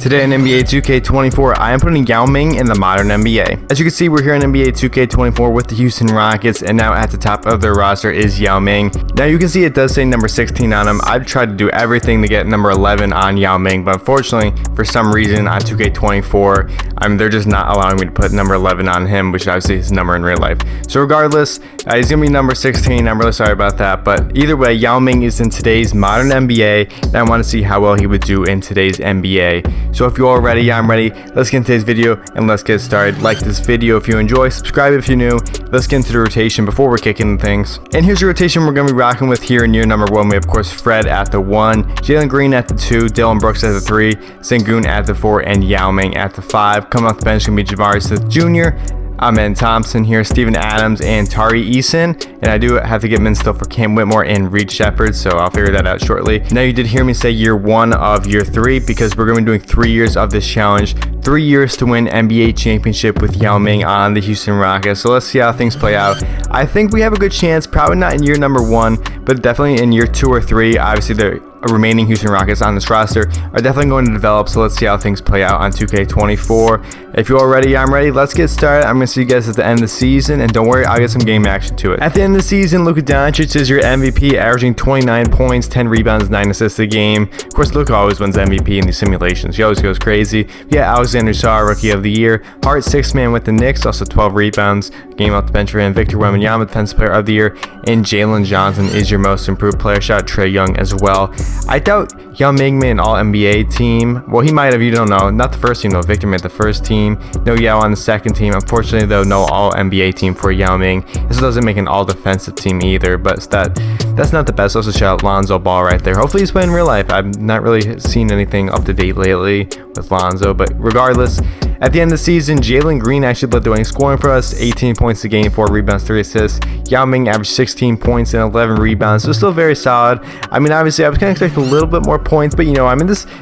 Today in NBA 2K24, I am putting Yao Ming in the modern NBA. As you can see, we're here in NBA 2K24 with the Houston Rockets, and now at the top of their roster is Yao Ming. Now you can see it does say number 16 on him. I've tried to do everything to get number 11 on Yao Ming, but unfortunately, for some reason on 2K24, they're just not allowing me to put number 11 on him, which obviously is his number in real life. So regardless, he's going to be number 16. I'm really sorry about that, but either way, Yao Ming is in today's modern NBA, and I want to see how well he would do in today's NBA. So if you're all ready, I'm ready. Let's get into today's video and let's get started. Like this video if you enjoy, subscribe if you're new. Let's get into the rotation before we're kicking things. And here's the rotation we're going to be rocking with here in year number 1. We have, of course, Fred at the 1, Jalen Green at the 2, Dylan Brooks at the 3, Sengun at the 4, and Yao Ming at the 5. Coming off the bench is going to be Jabari Smith Jr., Amen Thompson here, Steven Adams, and Tari Eason. And I do have to get min still for Cam Whitmore and Reed Shepard, so I'll figure that out shortly. Now, you did hear me say year 1 of year 3 because we're going to be doing 3 years of this challenge. 3 years to win NBA championship with Yao Ming on the Houston Rockets. So let's see how things play out. I think we have a good chance, probably not in year number 1, but definitely in year 2 or 3. Obviously, the remaining Houston Rockets on this roster are definitely going to develop, so let's see how things play out on 2K24. If you're all ready, I'm ready. Let's get started. I'm going to see you guys at the end of the season, and don't worry, I'll get some game action to it. At the end of the season, Luka Doncic is your MVP, averaging 29 points, 10 rebounds, 9 assists a game. Of course, Luka always wins MVP in these simulations. He always goes crazy. Yeah, Alexander Shaw, Rookie of the Year. Hart, 6th man with the Knicks, also 12 rebounds. Game off the bench for him. Victor Wembanyama, Defensive Player of the Year. And Jalen Johnson is your most improved player. Shout out Trae Young as well. I doubt Yao Ming made an all-NBA team. Well, he might have, you don't know. Not the first team, though. Victor made the first team. No Yao on the second team. Unfortunately, though, no all-NBA team for Yao Ming. This doesn't make an all-defensive team either, but that's not the best. Also, shout out Lonzo Ball right there. Hopefully, he's playing in real life. I've not really seen anything up to date lately with Lonzo, but regardless, at the end of the season, Jalen Green actually led the way in scoring for us, 18 points a game, 4 rebounds, 3 assists. Yao Ming averaged 16 points and 11 rebounds, so still very solid. Obviously, I was kind of expecting a little bit more points, but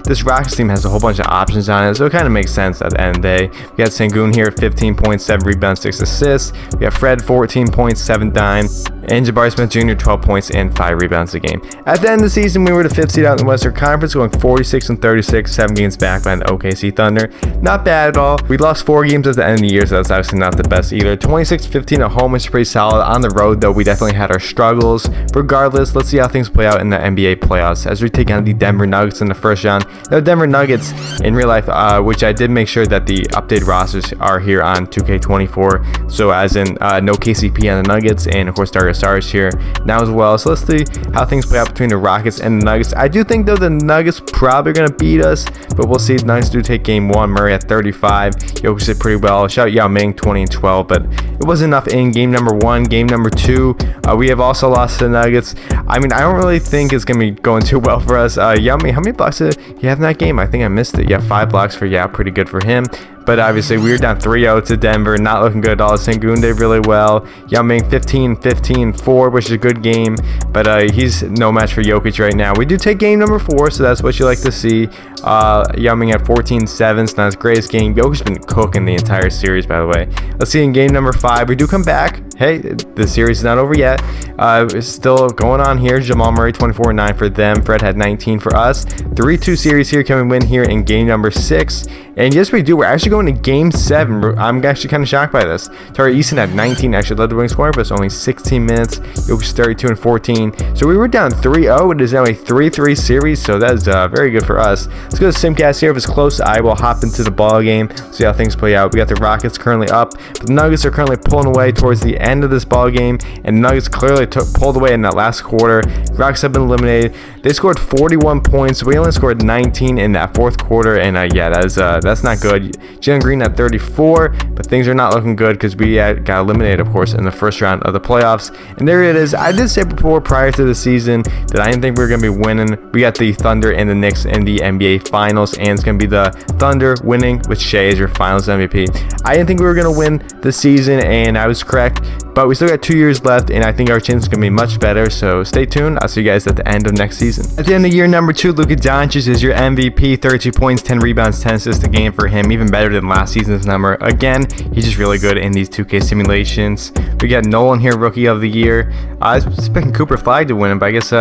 this Rockets team has a whole bunch of options on it, so it kind of makes sense at the end of the day. We got Sengun here, 15 points, 7 rebounds, 6 assists. We got Fred, 14 points, 7 dimes. And Jabari Smith Jr., 12 points and 5 rebounds a game. At the end of the season, we were the 5th seed out in the Western Conference, going 46-36, 7 games back behind the OKC Thunder. Not bad at all. We lost 4 games at the end of the year, so that's obviously not the best either. 26-15 at home is pretty solid. On the road, though, we definitely had our struggles. Regardless, let's see how things play out in the NBA playoffs as we take on the Denver Nuggets in the first round. Now, Denver Nuggets in real life, which I did make sure that the updated rosters are here on 2K24. So as in no KCP on the Nuggets, and of course Dario Saric here now as well. So let's see how things play out between the Rockets and the Nuggets. I do think, though, the Nuggets probably going to beat us, but we'll see. The Nuggets do take game 1. Murray at 35. Jokic did pretty well. Shout out Yao Ming, 20 and 12, but it wasn't enough in game number 1. Game number 2, we have also lost to the Nuggets. I don't really think it's going to be going too well for us. Yao Ming, how many blocks did he have in that game? I think I missed it. Yeah, 5 blocks for Yao. Pretty good for him. But obviously, we were down 3-0 to Denver. Not looking good at all. Sengun did really well. Yao Ming 15-15-4, which is a good game. But he's no match for Jokic right now. We do take game number 4, so that's what you like to see. Yao Ming at 14-7. It's not his greatest game. Jokic's been cooking the entire series, by the way. Let's see in game number 5. We do come back. Hey, the series is not over yet. It's still going on here. Jamal Murray, 24-9 for them. Fred had 19 for us. 3-2 series here. Can we win here in game number 6? And yes, we do. We're actually going to game 7. I'm actually kind of shocked by this. Tari Eason had 19, actually led the wing scoring, but it's only 16 minutes. It was 32-14. So we were down 3-0. It is now a 3-3 series, so that is very good for us. Let's go to Simcast here. If it's close, I will hop into the ball game, see how things play out. We got the Rockets currently up, but the Nuggets are currently pulling away towards the end of this ball game, and the Nuggets clearly pulled away in that last quarter. Rockets have been eliminated. They scored 41 points. We only scored 19 in that fourth quarter, and yeah, that's not good. Jalen Green at 34, but things are not looking good because we got eliminated, of course, in the first round of the playoffs. And there it is. I did say before, prior to the season, that I didn't think we were going to be winning. We got the Thunder and the Knicks in the NBA Finals, and it's going to be the Thunder winning with Shea as your Finals MVP. I didn't think we were going to win the season, and I was correct. but we still got 2 years left, and I think our chance is going to be much better, so stay tuned. I'll see you guys at the end of next season. At the end of year number 2, Luka Doncic is your MVP, 32 points, 10 rebounds, 10 assists a game for him, even better than last season's number. Again, he's just really good in these 2K simulations. We got Nolan here, Rookie of the Year. I was expecting Cooper Flag to win it, but I guess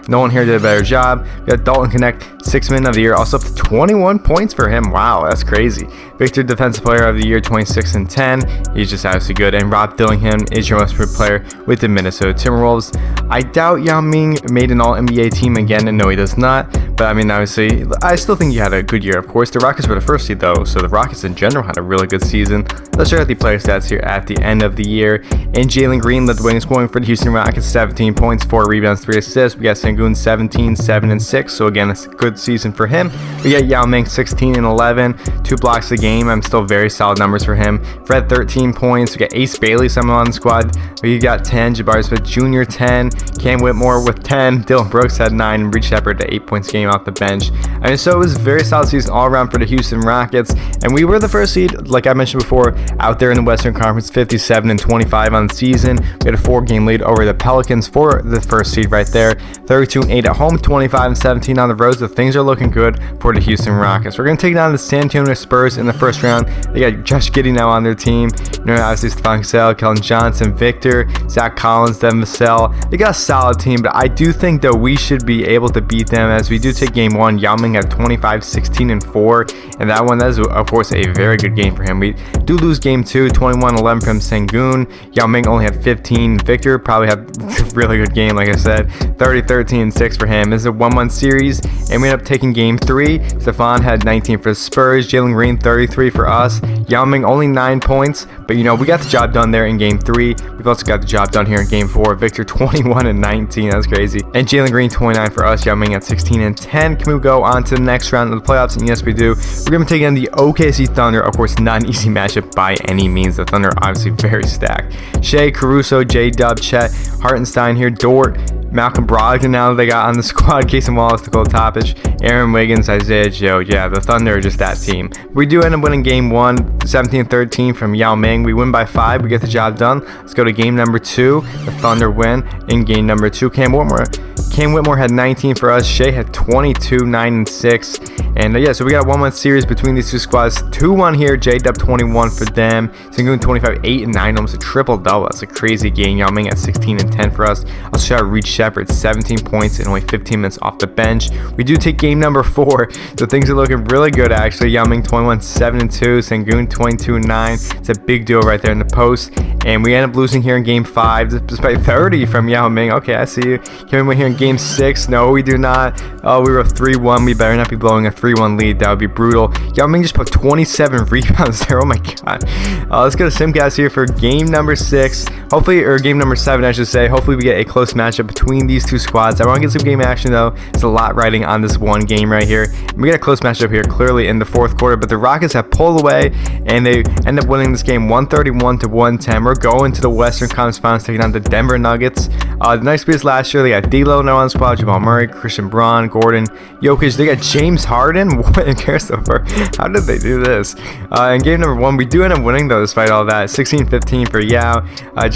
Nolan here did a better job. We got Dalton Connect, 6th Man of the Year, also up to 21 points for him. Wow, that's crazy. Victor Defensive Player of the Year, 26 and 10. He's just obviously good. And Rob Dillingham is your most improved player with the Minnesota Timberwolves. I doubt Yao Ming made an All-NBA team again, and no, he does not. But I mean, obviously, I still think he had a good year. Of course, the Rockets were the first seed, though, so the Rockets in general had a really good season. Let's check out the player stats here at the end of the year. And Jalen Green led the way in scoring for the Houston Rockets, 17 points, 4 rebounds, 3 assists. We got Sengun, 17, 7, and 6. So again, it's a good season for him. We got Yao Ming, 16 and 11, 2 blocks a game. I'm still very solid numbers for him. Fred, 13 points. We got Ace Bailey, someone on the squad. We got 10. Jabari Smith Jr., 10. Cam Whitmore with 10. Dylan Brooks had 9. And Reed Shepard at 8 points a game off the bench. I mean, so it was a very solid season all around for the Houston Rockets. And we were the first seed, like I mentioned before, out there in the Western Conference, 57 and 25 on the season. We had a 4-game lead over the Pelicans for the first seed right there. 32 and 8 at home, 25 and 17 on the road. So things are looking good for the Houston Rockets. We're going to take down the San Antonio Spurs in the first round. They got Josh Giddey now on their team. You know, obviously Stephon Cassell, Kellen Johnson, Victor, Zach Collins, Devin Vassell. They got a solid team, but I do think that we should be able to beat them, as we do take game 1. Yao Ming had 25, 16, and 4. And that is, of course, a very good game for him. We do lose game 2, 21, 11 from Sengun. Yao Ming only had 15. Victor probably had a really good game, like I said. 30, 13, and 6 for him. This is a 1-1 series, and we ended up taking game 3. Stephon had 19 for the Spurs. Jalen Green, 33 for us. Yao Ming only 9 points, but you know, we got the job done there in game 3. We've also got the job done here in game 4. Victor, 21 and 19. That's crazy. And Jalen Green, 29 for us. Yao Ming at 16 and 10. Can we go on to the next round of the playoffs? And yes, we do. We're going to take on the OKC Thunder. Of course, not an easy matchup by any means. The Thunder are obviously very stacked. Shea, Caruso, J-Dub, Chet, Hartenstein here, Dort, Malcolm Brogdon now they got on the squad, Casey Wallace, Nikola Topic, Aaron Wiggins, Isaiah Joe. Yeah, the Thunder are just that team. We do end up winning game 1, 17-13 from Yao Ming. We win by 5. We get the job done. Let's go to game number 2. The Thunder win in game number 2. Cam Whitmore had 19 for us. Shea had 22, 9, and 6. And yeah, so we got a 1-1 series between these two squads. 2-1 here. J-Dub 21 for them. Sengun 25, 8, and 9. Almost a triple-double. That's a crazy game. Yao Ming at 16 and 10 for us. Also shout out Reed Shepard, 17 points and only 15 minutes off the bench. We do take game number 4. So things are looking really good, actually. Yao Ming 21, 7, and 2. Sengun 22 and 9. It's a big deal right there in the post. And we end up losing here in game 5 despite 30 from Yao Ming. Okay, I see you. Can we win here in game 6? No, we do not. Oh, we were 3-1. We better not be blowing a 3-1 lead. That would be brutal. Yao Ming just put 27 rebounds there. Oh my god. Let's go to Simcast here for game number 6. Hopefully, or game number 7, I should say. Hopefully, we get a close matchup between these two squads. I want to get some game action, though. There's a lot riding on this one game right here. We get a close matchup here, clearly in the 4th quarter, but the Rockets have pulled away, and they end up winning this game 131-110. We're going to the Western Conference Finals, taking on the Denver Nuggets. The nice piece last year, they got D'Lo now on the squad, Jamal Murray, Christian Braun, Gordon, Jokic. They got James Harden. What in Christopher? How did they do this? In game number 1, we do end up winning, though, despite all that. 16-15 for Yao.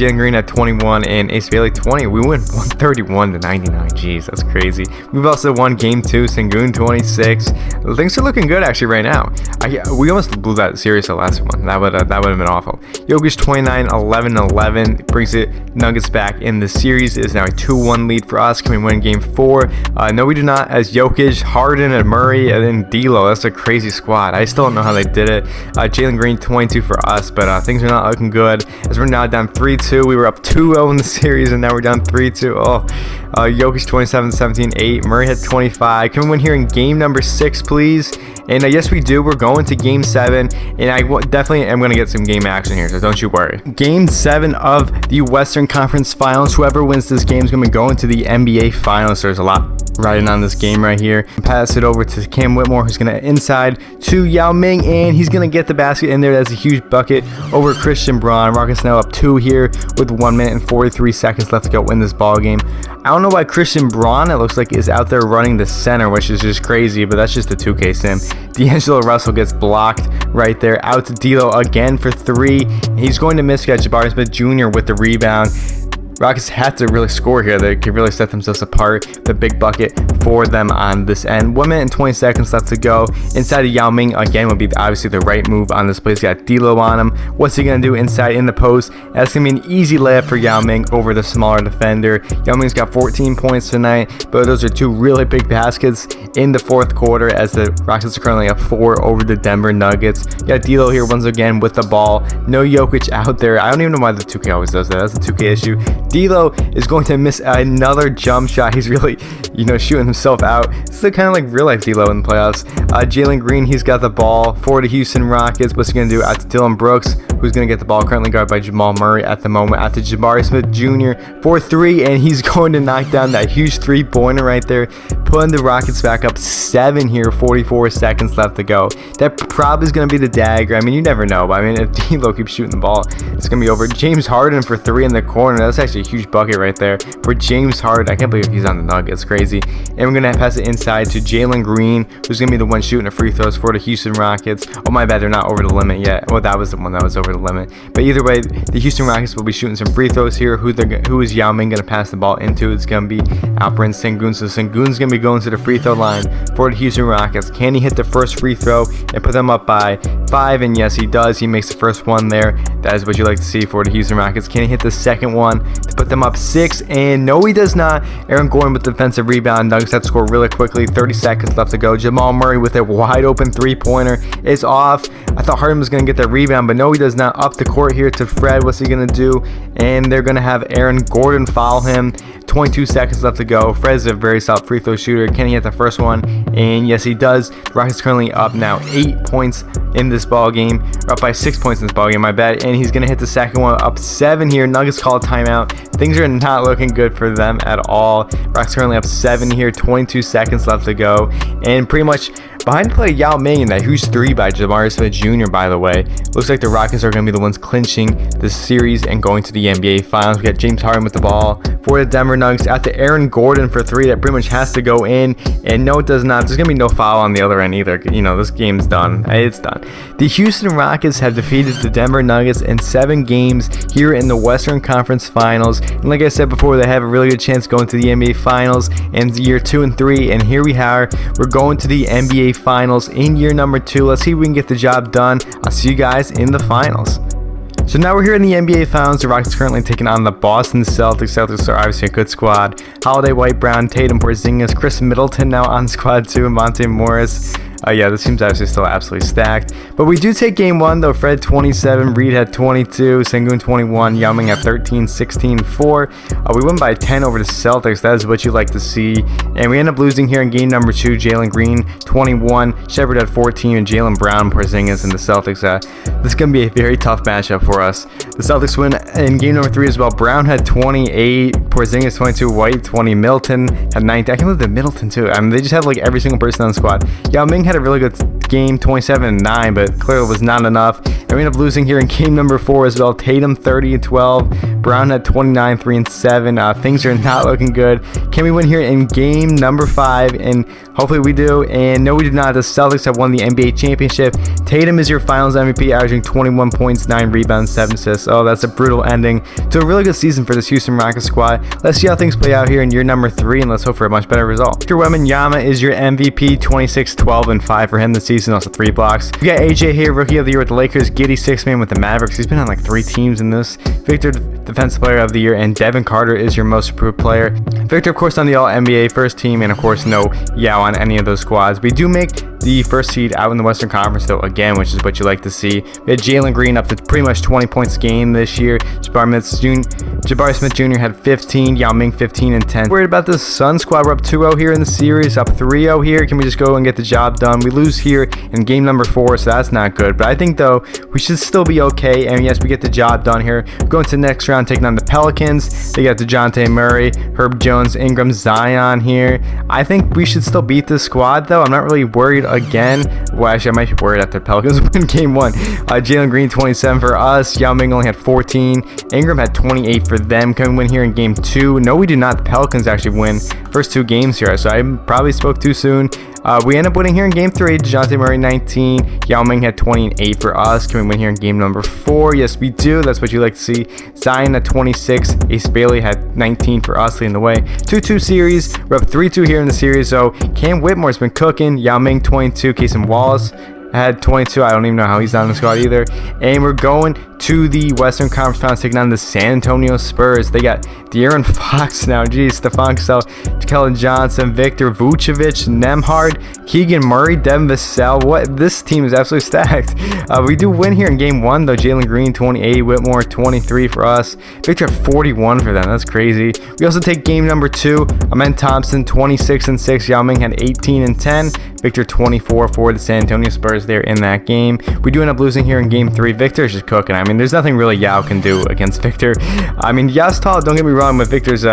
Jalen Green at 21 and Ace Bailey 20. We win 131-99. Jeez, that's crazy. We've also won game 2. Sengun 26. Things are looking good actually right now. We almost blew that series the last one. That would have been awful. Jokic 29, 11, 11 brings it Nuggets back in the series. It is now a 2-1 lead for us. Can we win game 4? No, we do not. As Jokic, Harden, and Murray, and then D'Lo. That's a crazy squad. I still don't know how they did it. Jalen Green 22 for us, but things are not looking good as we're now down 3-2. We were up 2-0 in the series, and now we're down 3-2. Oh, Jokic 27, 17, 8. Murray had 25. Can we win here in game number 6, please? And yes, we do. We're going to game 7, and I definitely am going to get some game action here, so don't you worry. Game 7 of the Western Conference Finals. Whoever wins this game is going to go into the NBA Finals. There's a lot riding on this game right here. Pass it over to Cam Whitmore, who's going to inside to Yao Ming, and he's going to get the basket in there. That's a huge bucket over Christian Braun. Rockets now up 2 here with 1 minute and 43 seconds left to go win this ball game. I don't know why Christian Braun, it looks like, is out there running the center, which is just crazy, but that's just a 2K sim. D'Angelo Russell gets blocked right there. Out to D'Lo again for 3. He's going to miss. Got Jabari Smith Jr. with the rebound. Rockets have to really score here. They can really set themselves apart. The big bucket for them on this end. 1 minute and 20 seconds left to go. Inside of Yao Ming again would be obviously the right move on this play. He's got D'Lo on him. What's he going to do inside in the post? That's going to be an easy layup for Yao Ming over the smaller defender. Yao Ming's got 14 points tonight, but those are 2 really big baskets in the 4th quarter as the Rockets are currently up 4 over the Denver Nuggets. You got D'Lo here once again with the ball. No Jokic out there. I don't even know why the 2K always does that. That's a 2K issue. D'Lo is going to miss another jump shot. He's really, shooting himself out. This is kind of like real life D'Lo in the playoffs. Jalen Green, he's got the ball for the Houston Rockets. What's he going to do? Out to Dylan Brooks, who's going to get the ball, currently guarded by Jamal Murray at the moment. Out to Jabari Smith Jr. for 3, and he's going to knock down that huge 3-pointer right there, putting the Rockets back up 7 here, 44 seconds left to go. That probably is going to be the dagger. I mean, you never know, but I mean, if D'Lo keeps shooting the ball, it's going to be over. James Harden for 3 in the corner. That's actually a huge bucket right there for James Harden. I can't believe he's on the Nuggets. Crazy. And we're going to pass it inside to Jalen Green, who's going to be the one shooting the free throws for the Houston Rockets. Oh, my bad. They're not over the limit yet. Well, that was the one that was over the limit. But either way, the Houston Rockets will be shooting some free throws here. Who is Yao Ming going to pass the ball into? It's going to be Alperen Sengun. So Sengun's going to be going to the free throw line for the Houston Rockets. Can he hit the first free throw and put them up by 5? And yes, he does. He makes the first one there. That is what you like to see for the Houston Rockets. Can he hit the second one to put them up 6? And no, he does not. Aaron Gordon with the defensive rebound. Nuggets have to score really quickly. 30 seconds left to go. Jamal Murray with a wide open 3-pointer is off. I thought Harden was going to get that rebound, but no, he does not. Up the court here to Fred. What's he going to do? And they're going to have Aaron Gordon foul him. 22 seconds left to go. Fred's a very solid free throw shooter. Can he hit the first one? And yes, he does. Rockets currently up now 8 points in this ball game, or up by 6 points in this ball game, my bad. And he's going to hit the second one, up 7 here. Nuggets call a timeout. Things are not looking good for them at all. Rockets currently up 7 here, 22 seconds left to go. And pretty much behind play Yao Ming and that huge 3 by Jabari Smith Jr., by the way. Looks like the Rockets are going to be the ones clinching this series and going to the NBA Finals. We got James Harden with the ball for the Denver Nuggets. Out to Aaron Gordon for 3. That pretty much has to go in. And no, it does not. There's going to be no foul on the other end either. This game's done. It's done. The Houston Rockets have defeated the Denver Nuggets in 7 games here in the Western Conference Finals. And like I said before, they have a really good chance going to the NBA Finals in year 2 and 3. And here we are. We're going to the NBA Finals in year number 2. Let's see if we can get the job done. I'll see you guys in the finals. So now we're here in the NBA Finals. The Rockets currently taking on the Boston Celtics. Celtics are obviously a good squad. Holiday, White, Brown, Tatum, Porzingis, Chris Middleton now on squad 2, and Monte Morris. Yeah, this team's obviously still absolutely stacked. But we do take game 1, though. Fred 27, Reed had 22, Sengun 21, Yao Ming at 13, 16, 4. We win by 10 over the Celtics. That is what you like to see. And we end up losing here in game number 2. Jalen Green 21, Shepard at 14, and Jaylen Brown, Porzingis, and the Celtics. This is going to be a very tough matchup for us. The Celtics win in game number 3 as well. Brown had 28, Porzingis 22, White 20, Middleton had 19. I can believe the Middleton too. I mean, they just have like every single person on the squad. Yao Ming had a really good game, 27-9, but clearly was not enough. And we ended up losing here in game number 4 as well. Tatum 30-12, Brown had 29, 3 and 7. Things are not looking good. Can we win here in game number 5? And hopefully we do. And no, we did not. The Celtics have won the NBA championship. Tatum is your Finals MVP, averaging 21 points, 9 rebounds, 7 assists. Oh, that's a brutal ending to a really good season for this Houston Rockets squad. Let's see how things play out here in year number 3, and let's hope for a much better result. Victor Wembanyama is your MVP, 26, 12 and 5 for him this season. Also 3 blocks. We got AJ here, Rookie of the Year with the Lakers. Giddey, 6-man with the Mavericks. He's been on like 3 teams in this. Victor, Defensive Player of the Year, and Devin Carter is your Most Improved Player. Victor, of course, on the All-NBA first team, and of course, no Yao on any of those squads. We do make the first seed out in the Western Conference, though, again, which is what you like to see. We had Jalen Green up to pretty much 20 points a game this year. Jabari Smith Jr. had 15, Yao Ming 15 and 10. Worried about the Sun squad. We're up 2-0 here in the series, up 3-0 here. Can we just go and get the job done? We lose here in game number 4, so that's not good. But I think, though, we should still be okay. And yes, we get the job done here. Going to the next round, taking on the Pelicans. They got DeJounte Murray, Herb Jones, Ingram, Zion here. I think we should still beat this squad, though. I'm not really worried again. Well, actually, I might be worried after the Pelicans win game 1. Jalen Green 27 for us. Yao Ming only had 14. Ingram had 28 for them. Can we win here in game 2? No, we do not. The Pelicans actually win first 2 games here, so I probably spoke too soon. We end up winning here in game 3. DeJounte Murray 19, Yao Ming had 20 and 8 for us. Can we win here in game number 4? Yes, we do. That's what you like to see. Zion at 26, Ace Bailey had 19 for us, leading the way. 2-2 series. We're up 3-2 here in the series. So Cam Whitmore's been cooking. Yao Ming 22, Casey Wallace had 22. I don't even know how he's not in the squad either. And we're going to the Western Conference Finals, taking on the San Antonio Spurs. They got De'Aaron Fox now. Geez, Stephon Cassell, Kellen Johnson, Victor Vucevic, Nembhard, Keegan Murray, Devin Vassell. What? This team is absolutely stacked. We do win here in game 1, though. Jalen Green, 28. Whitmore, 23 for us. Victor at 41 for them. That's crazy. We also take game number 2. Amen Thompson, 26 and 6. Yao Ming had 18 and 10. Victor, 24 for the San Antonio Spurs there in that game. We do end up losing here in game 3. Victor is just cooking. I mean, there's nothing really Yao can do against Victor. I mean, Yao's tall, don't get me wrong, but Victor's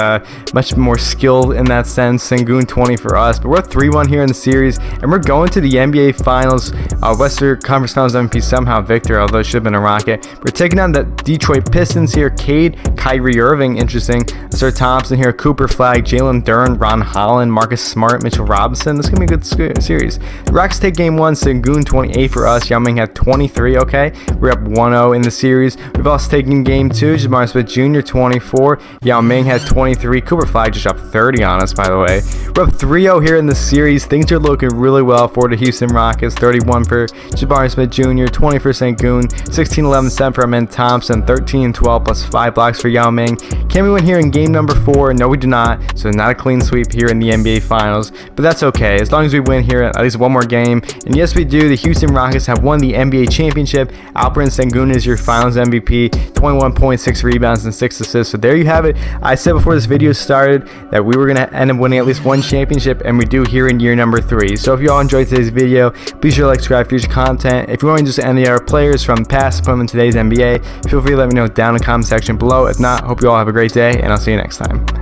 much more skilled in that sense. Sengun, 20 for us. But we're 3-1 here in the series, and we're going to the NBA Finals. Western Conference Finals MVP somehow Victor, although it should have been a Rocket. We're taking on the Detroit Pistons here. Cade, Kyrie Irving, interesting. Sir Thompson here, Cooper Flag, Jalen Duren, Ron Holland, Marcus Smart, Mitchell Robinson. This is going to be a good series. The Rockets take game 1. Sengun, 28 for us. Yao Ming had 23. Okay, we're up 1-0 in the series. We've also taken game 2. Jabari Smith Jr., 24. Yao Ming had 23. Cooper Flag just dropped 30 on us, by the way. We're up 3-0 here in the series. Things are looking really well for the Houston Rockets. 31 for Jabari Smith Jr., 20 for Sengun, 16-11 for Amen Thompson, 13-12 plus 5 blocks for Yao Ming. Can we win here in game number 4? No, we do not. So not a clean sweep here in the NBA Finals, but that's okay as long as we win here at least one more game. And yes, we do. The Houston Rockets have won the NBA championship. Alperen Sengun is your Finals MVP, 21 points, 6 rebounds, and 6 assists. So there you have it. I said before this video started that we were going to end up winning at least one championship, and we do here in year number 3. So if you all enjoyed today's video, be sure to like, subscribe for future content. If you want to just any other players from the past put them in today's NBA, feel free to let me know down in the comment section below. If not, hope you all have a great day, and I'll see you next time.